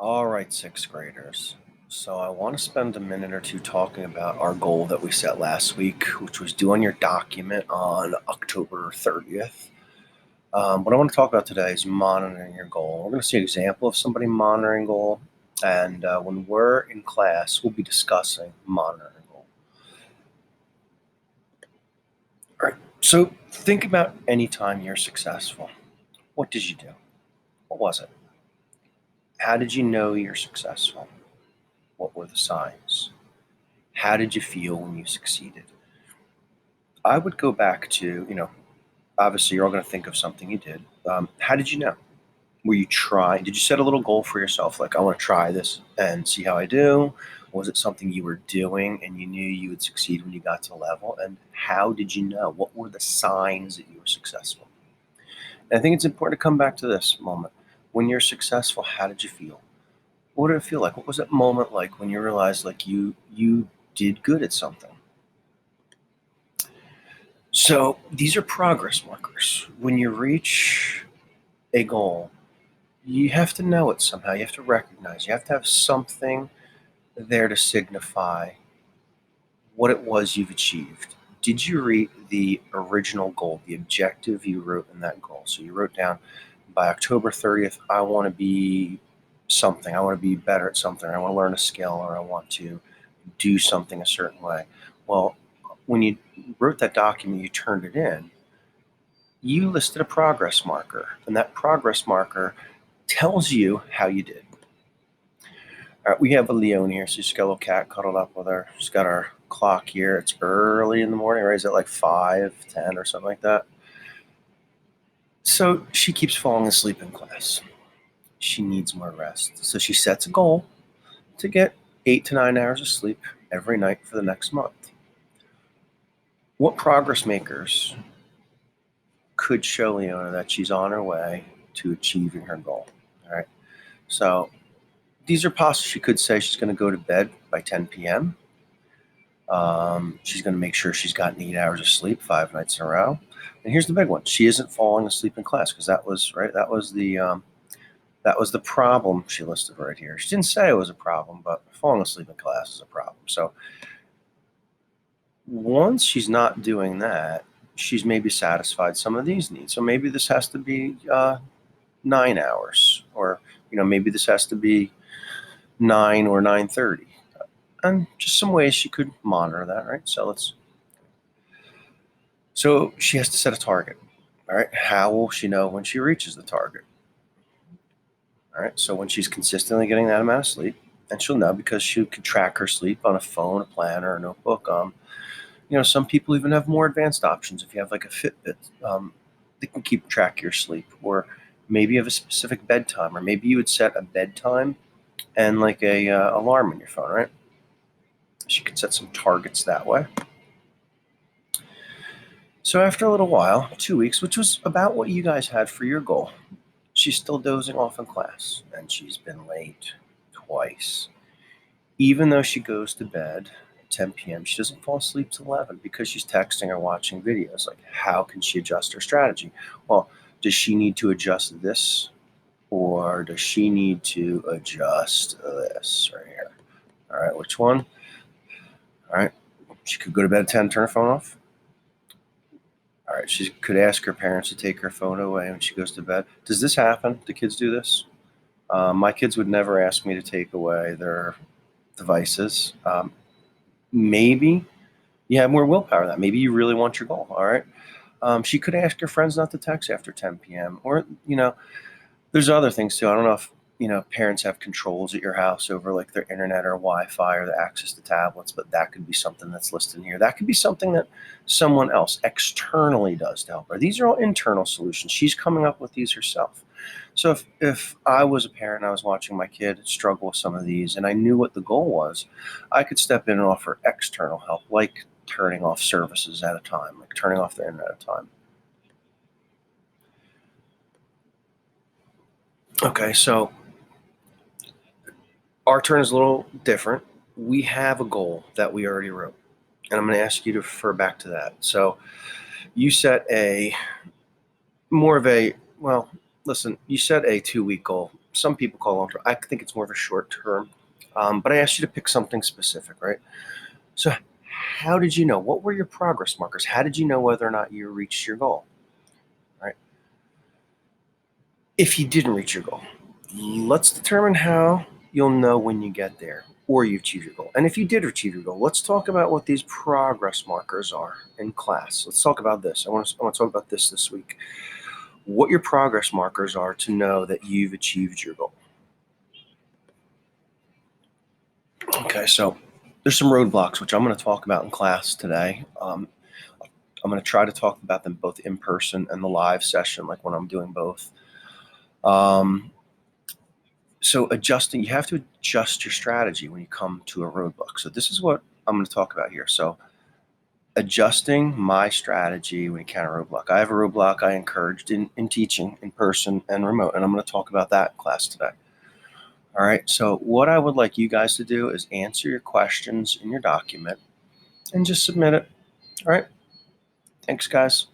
All right, sixth graders. So I want to spend a minute or two talking about our goal that we set last week, which was due on your document on October 30th. What I want to talk about today is monitoring your goal. We're going to see an example of somebody monitoring goal, and when we're in class, we'll be discussing monitoring goal. All right. So think about any time you're successful. What did you do? What was it? How did you know you're successful? What were the signs? How did you feel when you succeeded? I would go back to, obviously you're all going to think of something you did. How did you know? Were you trying? Did you set a little goal for yourself? Like, I want to try this and see how I do? Was it something you were doing and you knew you would succeed when you got to a level? And how did you know? What were the signs that you were successful? And I think it's important to come back to this moment. When you're successful, how did you feel? What did it feel like? What was that moment like when you realized like you did good at something? So these are progress markers. When you reach a goal, you have to know it somehow. You have to recognize. You have to have something there to signify what it was you've achieved. Did you reach the original goal, the objective you wrote in that goal? So you wrote down by October 30th, I want to be something. I want to be better at something. I want to learn a skill, or I want to do something a certain way. Well, when you wrote that document, you turned it in, you listed a progress marker, and that progress marker tells you how you did. All right, we have a Leone here. So she's got a little cat cuddled up with her. She's got our clock here. It's early in the morning, right? Is it like 5:10 or something like that? So she keeps falling asleep in class. She needs more rest. So she sets a goal to get 8 to 9 hours of sleep every night for the next month. What progress makers could show Leona that she's on her way to achieving her goal? All right. So these are possible. She could say she's going to go to bed by 10 p.m. She's going to make sure she's gotten 8 hours of sleep 5 nights in a row. And here's the big one: she isn't falling asleep in class, because that was right. That was the problem she listed right here. She didn't say it was a problem, but falling asleep in class is a problem. So once she's not doing that, she's maybe satisfied some of these needs. So maybe this has to be 9 hours, or maybe this has to be 9 or 9:30, and just some ways she could monitor that, right? So she has to set a target. All right, how will she know when she reaches the target? All right, so when she's consistently getting that amount of sleep, and she'll know because she could track her sleep on a phone, a planner, a notebook. Some people even have more advanced options. If you have like a Fitbit, they can keep track of your sleep. Or maybe you have a specific bedtime, or maybe you would set a bedtime and like a alarm on your phone, right? So you can set some targets that way. So after a little while, 2 weeks, which was about what you guys had for your goal, she's still dozing off in class, and she's been late twice. Even though she goes to bed at 10 p.m., she doesn't fall asleep till 11 because she's texting or watching videos. Like, how can she adjust her strategy? Well, does she need to adjust this, or does she need to adjust this right here? All right, which one? All right, she could go to bed at 10, turn her phone off. All right, she could ask her parents to take her phone away when she goes to bed. Does this happen? Do kids do this? My kids would never ask me to take away their devices. Maybe you have more willpower than that. Maybe you really want your goal. All right. She could ask her friends not to text after 10 p.m. Or, there's other things too. I don't know if, parents have controls at your house over like their internet or Wi-Fi or the access to tablets, but that could be something that's listed in here. That could be something that someone else externally does to help her. These are all internal solutions. She's coming up with these herself. So if I was a parent and I was watching my kid struggle with some of these and I knew what the goal was, I could step in and offer external help, like turning off services at a time, like turning off the internet at a time. Okay, so our turn is a little different. We have a goal that we already wrote, and I'm going to ask you to refer back to that. So you set a more of a, well, Listen, you set a 2-week goal. Some people call long term. I think it's more of a short term. But I asked you to pick something specific, right? So, how did you know? What were your progress markers? How did you know whether or not you reached your goal? Right? If you didn't reach your goal, let's determine how you'll know when you get there or you achieve your goal. And if you did achieve your goal, let's talk about what these progress markers are in class. Let's talk about this. I want to talk about this week. What your progress markers are to know that you've achieved your goal. Okay, so there's some roadblocks which I'm going to talk about in class today. I'm going to try to talk about them both in person and the live session, like when I'm doing both. Um, so adjusting, you have to adjust your strategy when you come to a roadblock. So this is what I'm going to talk about here. So adjusting my strategy when you encounter a roadblock. I have a roadblock I encouraged in teaching in person and remote, and I'm going to talk about that in class today. All right. So what I would like you guys to do is answer your questions in your document and just submit it. All right. Thanks, guys.